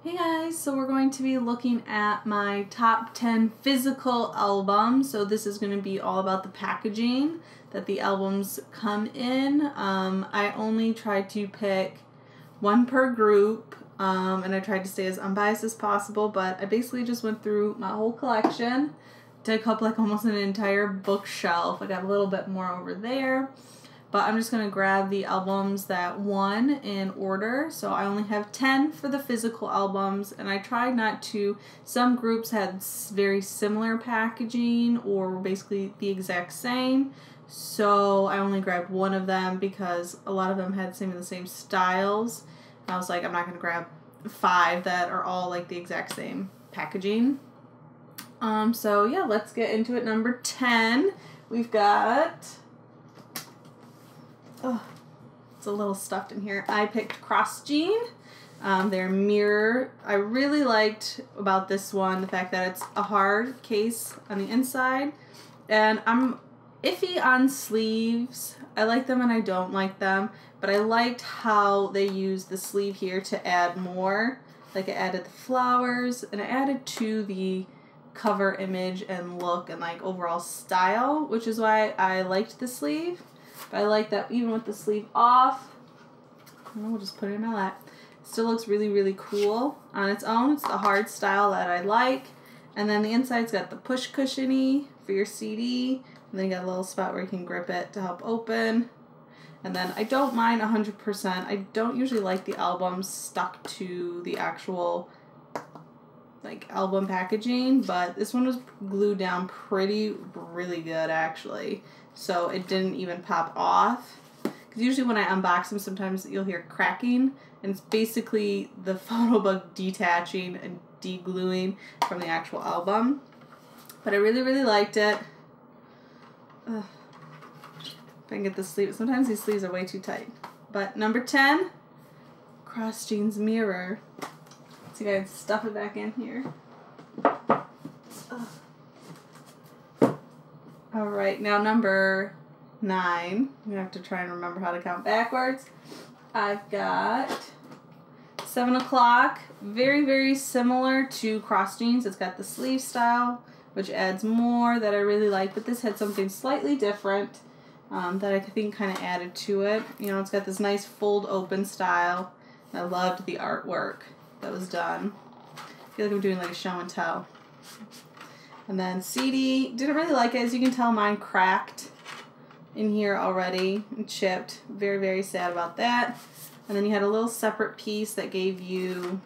Hey guys, so we're going to be looking at my top 10 physical albums. So this is going to be all about the packaging that the albums come in. I only tried to pick one per group, and I tried to stay as unbiased as possible, but I basically just went through my whole collection, took up like almost an entire bookshelf. I got a little bit more over there. But I'm just going to grab the albums that won in order. So I only have 10 for the physical albums, and I tried not to. Some groups had very similar packaging or were basically the exact same. So I only grabbed one of them because a lot of them had some of the same styles. And I was like, I'm not going to grab 5 that are all like the exact same packaging. So yeah, let's get into it. Number 10, we've got... Oh, it's a little stuffed in here. I picked Cross Jean. Their mirror. I really liked about this one the fact that it's a hard case on the inside. And I'm iffy on sleeves. I like them and I don't like them. But I liked how they used the sleeve here to add more. Like it added the flowers and it added to the cover image and look and like overall style, which is why I liked the sleeve. But I like that even with the sleeve off, we'll just put it in my lap. Still looks really, really cool on its own. It's the hard style that I like. And then the inside's got the push cushiony for your CD. And then you got a little spot where you can grip it to help open. And then I don't mind 100%. I don't usually like the albums stuck to the actual like album packaging, but this one was glued down really good actually. So it didn't even pop off. Because usually when I unbox them, sometimes you'll hear cracking, and it's basically the photo book detaching and degluing from the actual album. But I really, really liked it. If I can get the sleeve. Sometimes these sleeves are way too tight. But number 10, Cross Jean's mirror. Let's see if I can stuff it back in here. Alright, now number 9. We have to try and remember how to count backwards. I've got 7 o'clock. Very, very similar to Cross Jeans. It's got the sleeve style, which adds more that I really like. But this had something slightly different that I think kind of added to it. You know, it's got this nice fold open style. I loved the artwork that was done. I feel like I'm doing like a show and tell. And then CD, didn't really like it. As you can tell, mine cracked in here already and chipped. Very, very sad about that. And then you had a little separate piece that gave you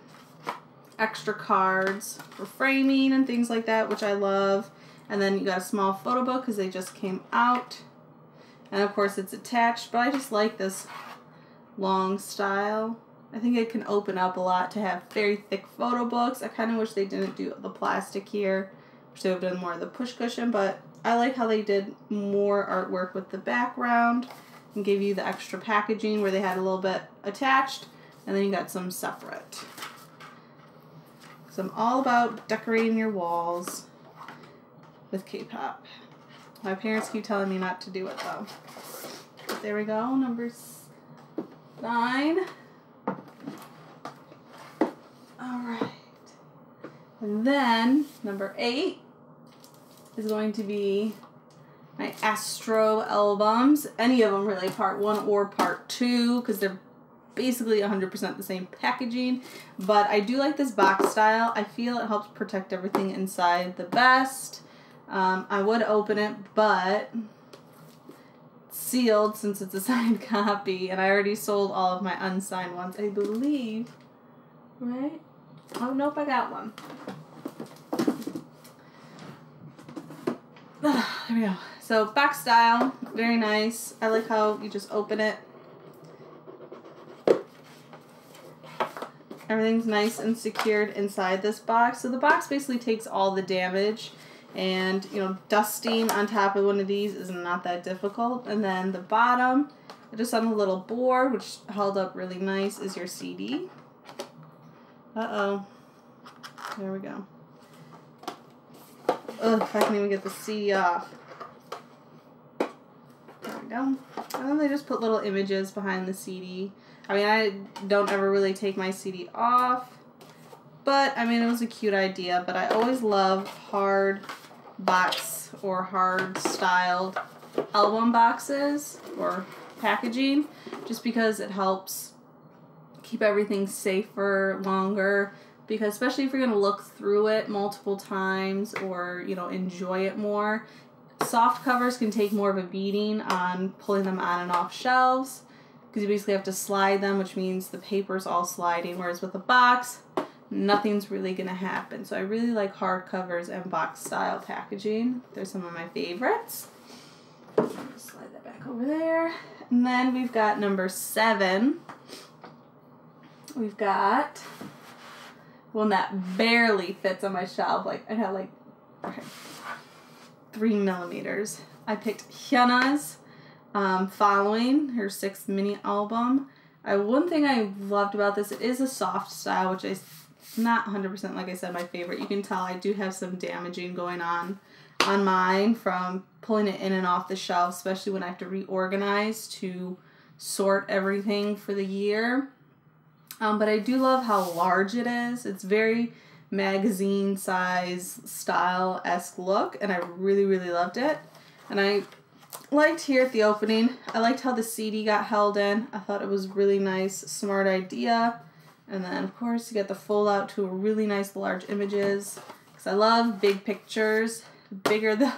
extra cards for framing and things like that, which I love. And then you got a small photo book because they just came out. And of course it's attached, but I just like this long style. I think it can open up a lot to have very thick photo books. I kind of wish they didn't do the plastic here. They would have done more of the push cushion, but I like how they did more artwork with the background and gave you the extra packaging where they had a little bit attached, and then you got some separate. So I'm all about decorating your walls with K-pop. My parents keep telling me not to do it though. But there we go, number 9. Alright. And then number 8 is going to be my Astro albums. Any of them really, part 1 or part 2, because they're basically 100% the same packaging. But I do like this box style. I feel it helps protect everything inside the best. I would open it, but it's sealed since it's a signed copy, and I already sold all of my unsigned ones, I believe. Right? Oh, nope, I got one. There we go. So box style, very nice. I like how you just open it. Everything's nice and secured inside this box. So the box basically takes all the damage, and you know, dusting on top of one of these is not that difficult. And then the bottom, just on the little board, which held up really nice, is your CD. Uh-oh. There we go. Ugh, if I can even get the CD off. There we go. And then they just put little images behind the CD. I mean, I don't ever really take my CD off. But, I mean, it was a cute idea, but I always love hard box or hard styled album boxes or packaging, just because it helps keep everything safer longer, because especially if you're going to look through it multiple times or, you know, enjoy it more, soft covers can take more of a beating on pulling them on and off shelves, because you basically have to slide them, which means the paper's all sliding, whereas with a box, nothing's really going to happen. So I really like hard covers and box style packaging. They're some of my favorites. Just slide that back over there. And then we've got number 7. We've got one that barely fits on my shelf. Like, I had like 3 millimeters. I picked Hyuna's Following, her 6th mini album. One thing I loved about this, it is a soft style, which is not 100%, like I said, my favorite. You can tell I do have some damaging going on mine from pulling it in and off the shelf, especially when I have to reorganize to sort everything for the year. But I do love how large it is. It's very magazine size style-esque look, and I really, really loved it. And I liked here at the opening, I liked how the CD got held in. I thought it was really nice, smart idea. And then, of course, you get the fold out to a really nice large images, because I love big pictures. The bigger the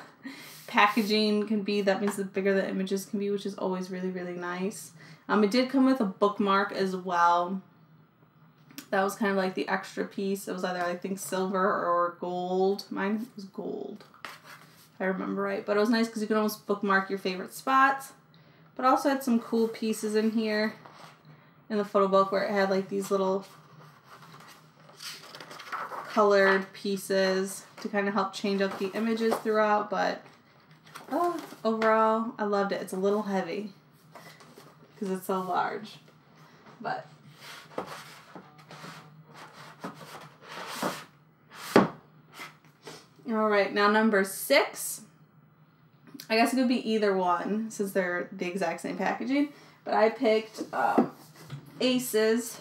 packaging can be, that means the bigger the images can be, which is always really, really nice. It did come with a bookmark as well. That was kind of like the extra piece. It was either, I think, silver or gold. Mine was gold, if I remember right. But it was nice because you could almost bookmark your favorite spots. But also had some cool pieces in here in the photo book where it had like these little colored pieces to kind of help change up the images throughout. But overall, I loved it. It's a little heavy because it's so large. But all right, now number 6. I guess it could be either one since they're the exact same packaging. But I picked Ace's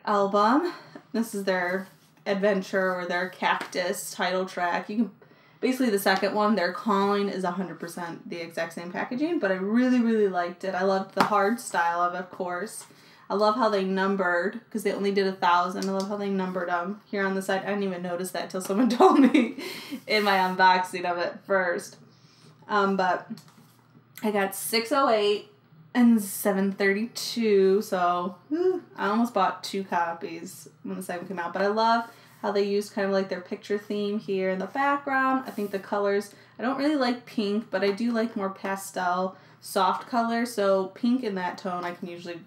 album. This is their adventure or their Cactus title track. You can basically, the second one, Their Calling, is 100% the exact same packaging, but I really, really liked it. I loved the hard style of it, of course. I love how they numbered, because they only did 1,000. I love how they numbered them here on the side. I didn't even notice that till someone told me in my unboxing of it first. But I got 608 and 732, so I almost bought 2 copies when the second came out. But I love how they used kind of like their picture theme here in the background. I think the colors, I don't really like pink, but I do like more pastel, soft colors. So pink in that tone I can usually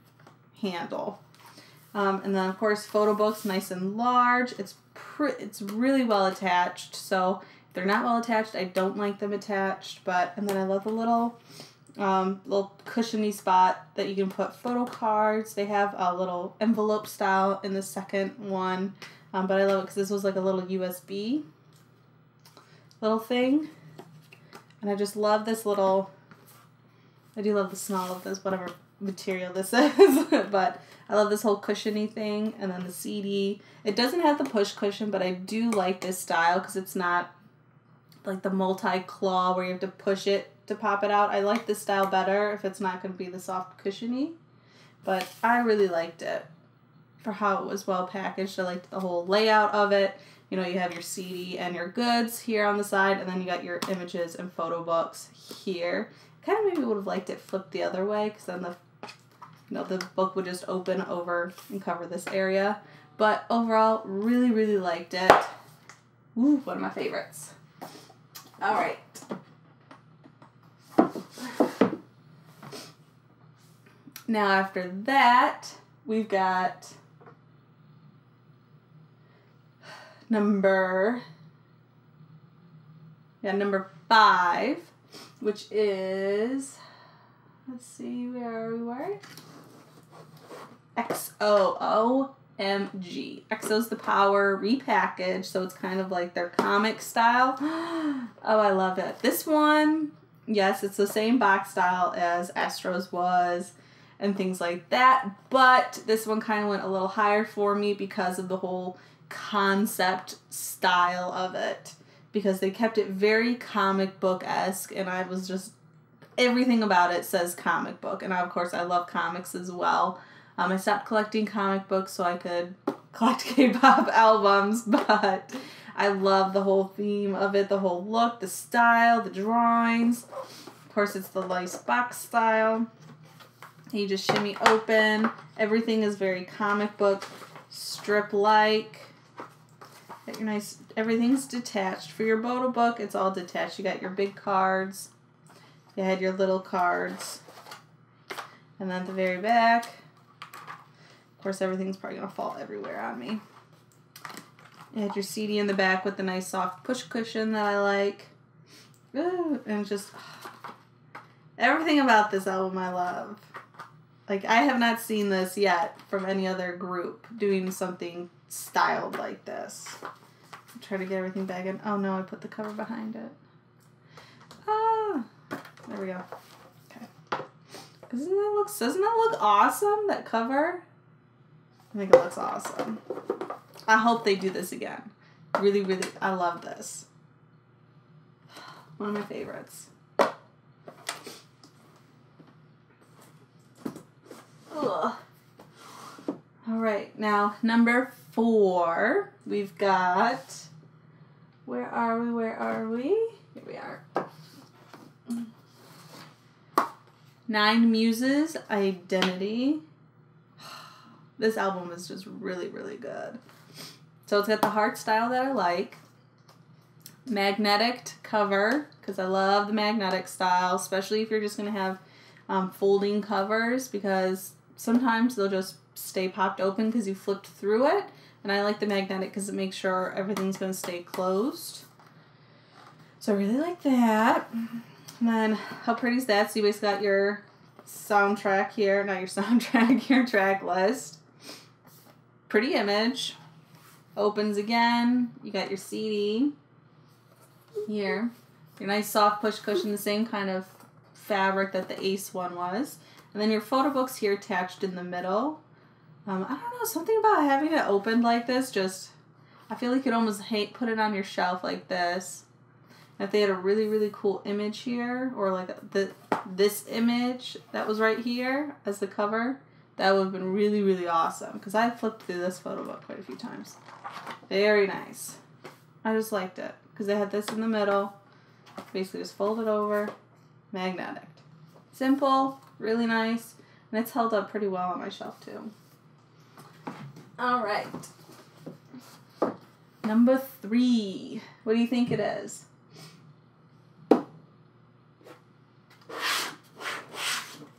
handle. And then of course photo books, nice and large. It's really well attached. So if they're not well attached, I don't like them attached. And then I love the little cushiony spot that you can put photo cards. They have a little envelope style in the second one. But I love it because this was like a little USB little thing. And I just love this little, I do love the smell of this, whatever material this is. But I love this whole cushiony thing. And then the CD. It doesn't have the push cushion, but I do like this style because it's not like the multi-claw where you have to push it to pop it out. I like this style better if it's not going to be the soft cushiony. But I really liked it for how it was well packaged. I liked the whole layout of it. You know, you have your CD and your goods here on the side, and then you got your images and photo books here. Kind of maybe would have liked it flipped the other way, because then the book would just open over and cover this area. But overall, really, really liked it. Woo, one of my favorites. All right. Now after that, we've got number 5, which is, let's see, where are we? XO, OMG. XO's the Power repackaged, so it's kind of like their comic style. Oh, I love it. This one, yes, it's the same box style as Astro's was and things like that, but this one kind of went a little higher for me because of the whole concept style of it because they kept it very comic book-esque, and I was just, everything about it says comic book, and of course I love comics as well. I stopped collecting comic books so I could collect K-pop albums, but I love the whole theme of it, the whole look, the style, the drawings. Of course, it's the lace box style. You just shimmy open. Everything is very comic book strip-like. Got your nice, everything's detached. For your Boda book, it's all detached. You got your big cards. You had your little cards. And then at the very back, of course, everything's probably going to fall everywhere on me. You had your CD in the back with the nice soft push cushion that I like. Ooh, and just everything about this album I love. Like, I have not seen this yet from any other group doing something styled like this. I'll try to get everything back in. Oh no, I put the cover behind it. Ah, there we go. Okay. Doesn't that look awesome, that cover? I think it looks awesome. I hope they do this again. Really, really, I love this. One of my favorites. Ugh. All right, now number 4, we've got, where are we? Here we are. 9 Muses, Identity. This album is just really, really good. So it's got the heart style that I like. Magnetic cover, because I love the magnetic style, especially if you're just going to have folding covers, because sometimes they'll just stay popped open because you flipped through it. And I like the magnetic because it makes sure everything's going to stay closed. So I really like that. And then how pretty is that? So you basically got your soundtrack here, not your soundtrack, your track list. Pretty image. Opens again. You got your CD here. Your nice soft push cushion, the same kind of fabric that the Ace one was. And then your photo books here attached in the middle. I don't know, something about having it opened like this, just, I feel like you could almost put it on your shelf like this. If they had a really, really cool image here, or like this image that was right here as the cover, that would have been really, really awesome. Because I flipped through this photo book quite a few times. Very nice. I just liked it. Because they had this in the middle. Basically just fold it over. Magnetic. Simple. Really nice. And it's held up pretty well on my shelf too. Alright. Number 3. What do you think it is?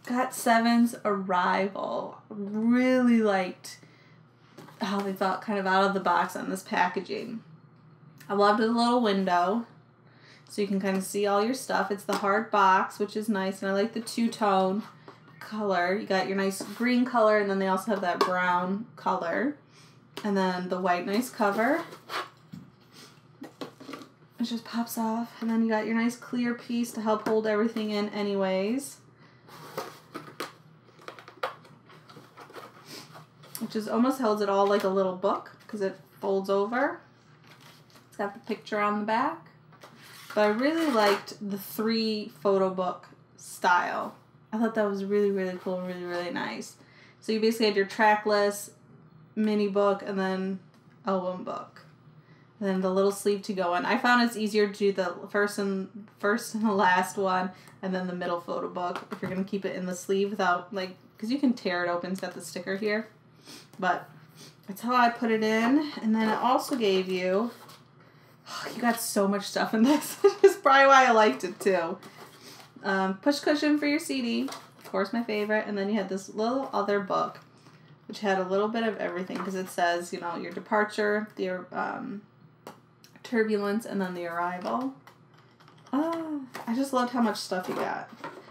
GOT7's Arrival. Really liked how they thought kind of out of the box on this packaging. I loved the little window, so you can kind of see all your stuff. It's the hard box, which is nice, and I like the two-tone color. You got your nice green color, and then they also have that brown color. And then the white nice cover. It just pops off. And then you got your nice clear piece to help hold everything in anyways. Which is almost holds it all like a little book because it folds over. It's got the picture on the back. But I really liked the 3 photo book style. I thought that was really, really cool, really, really nice. So you basically had your track list, mini book, and then album book. And then the little sleeve to go in. I found it's easier to do the first and the last one, and then the middle photo book if you're going to keep it in the sleeve without, like, because you can tear it open. It's got the sticker here. But that's how I put it in. And then it also gave you, you got so much stuff in this. That's probably why I liked it too. Push cushion for your CD, of course my favorite. And then you had this little other book, which had a little bit of everything because it says, you know, your departure, your turbulence, and then the arrival. I just loved how much stuff you got.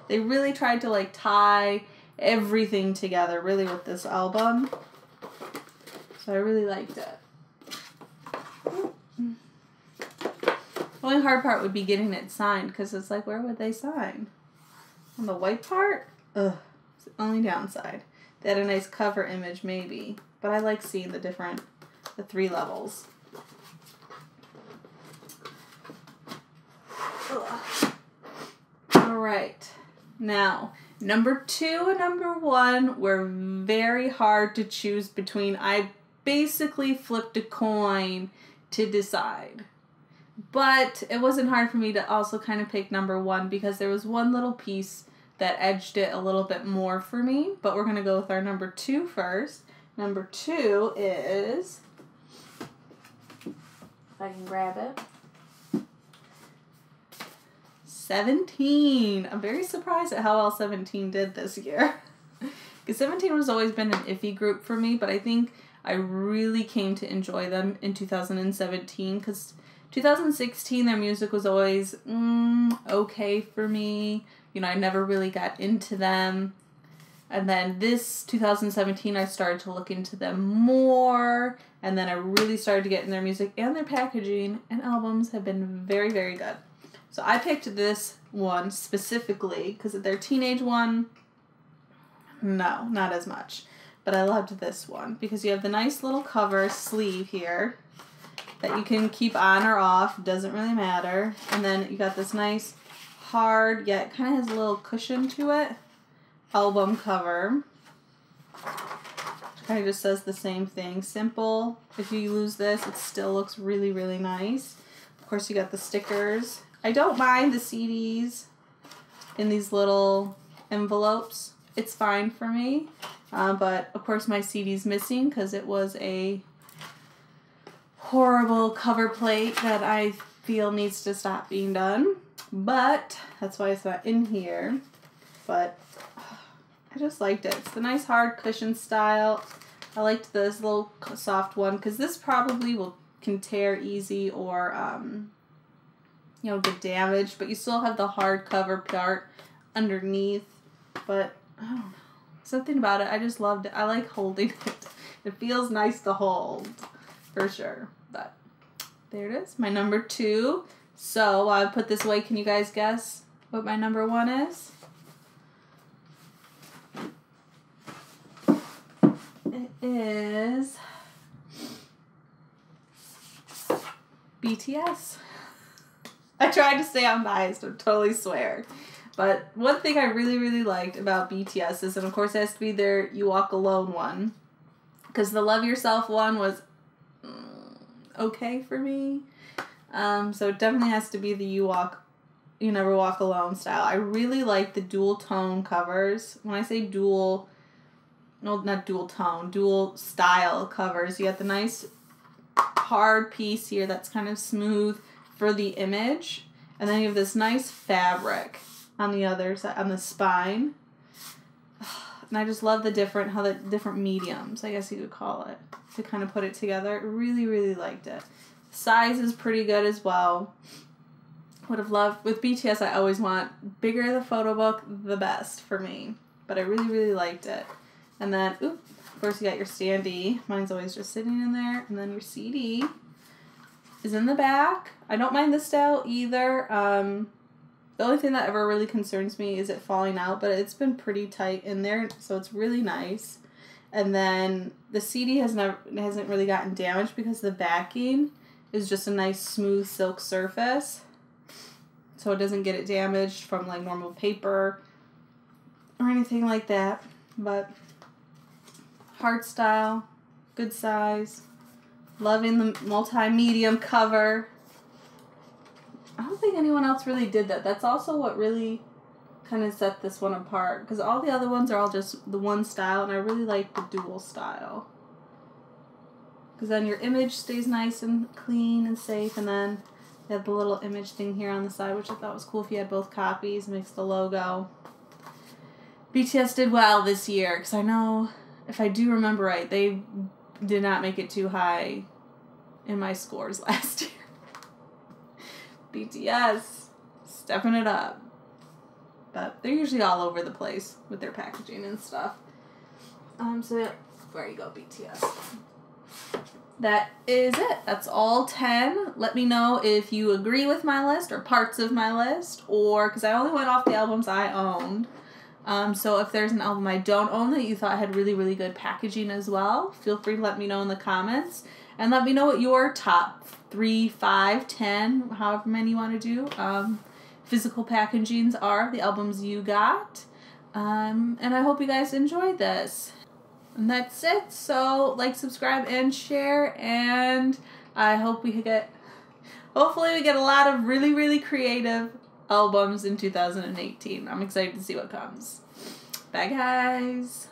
They really tried to like tie everything together really with this album. So I really liked it. The only hard part would be getting it signed because it's like, where would they sign? On the white part? Ugh. It's the only downside. They had a nice cover image maybe. But I like seeing the different the 3 levels. Alright, now number 2 and number 1 were very hard to choose between. I basically flipped a coin to decide. But it wasn't hard for me to also kind of pick number 1 because there was one little piece that edged it a little bit more for me. But we're going to go with our number 2 first. Number 2 is, if I can grab it, 17. I'm very surprised at how well 17 did this year. Because 17 has always been an iffy group for me, but I think I really came to enjoy them in 2017 because 2016 their music was always okay for me. You know, I never really got into them. And then this 2017 I started to look into them more, and then I really started to get in their music, and their packaging and albums have been very, very good. So I picked this one specifically because their teenage one, no, not as much. But I loved this one because you have the nice little cover sleeve here that you can keep on or off. Doesn't really matter. And then you got this nice hard, yet kind of has a little cushion to it, album cover. Kind of just says the same thing. Simple. If you lose this, it still looks really, really nice. Of course, you got the stickers. I don't mind the CDs in these little envelopes. It's fine for me. But, of course, my CD's missing because it was a horrible cover plate that I feel needs to stop being done. But that's why it's not in here. But I just liked it. It's the nice hard cushion style. I liked this little soft one because this probably can tear easy or, you know, get damaged. But you still have the hard cover part underneath. But, I don't know. Something about it, I just loved it. I like holding it. It feels nice to hold, for sure. But there it is, my number 2. So while I put this away, can you guys guess what my number 1 is? It is BTS. I tried to stay unbiased, I totally swear. But one thing I really, really liked about BTS is, and of course it has to be their You Walk Alone one, because the Love Yourself one was okay for me. So it definitely has to be the You Never Walk Alone style. I really like the dual tone covers. When I say dual, no, not dual tone, dual style covers, you got the nice hard piece here that's kind of smooth for the image, and then you have this nice fabric on the other side, on the spine. And I just love the different mediums, I guess you could call it, to kind of put it together. Really, really liked it. Size is pretty good as well. Would have loved, with BTS, I always want bigger the photo book, the best for me. But I really, really liked it. And then, of course you got your standee. Mine's always just sitting in there. And then your CD is in the back. I don't mind this style either. The only thing that ever really concerns me is it falling out, but it's been pretty tight in there, so it's really nice. And then the CD hasn't really gotten damaged because the backing is just a nice smooth silk surface, so it doesn't get it damaged from like normal paper or anything like that. But hard style, good size, loving the multi-medium cover. I don't think anyone else really did that. That's also what really kind of set this one apart, because all the other ones are all just the one style, and I really like the dual style. Because then your image stays nice and clean and safe, and then you have the little image thing here on the side, which I thought was cool if you had both copies, makes the logo. BTS did well this year, because I know, if I do remember right, they did not make it too high in my scores last year. BTS, stepping it up. But they're usually all over the place with their packaging and stuff. So yeah, there you go, BTS. That is it. That's all 10. Let me know if you agree with my list or parts of my list, or, because I only went off the albums I owned. So if there's an album I don't own that you thought had really, really good packaging as well, feel free to let me know in the comments. And let me know what your top 3, 5, 10, however many you want to do, physical packagings are of the albums you got. And I hope you guys enjoyed this. And that's it. So like, subscribe, and share. And I hope hopefully we get a lot of really, really creative albums in 2018. I'm excited to see what comes. Bye, guys.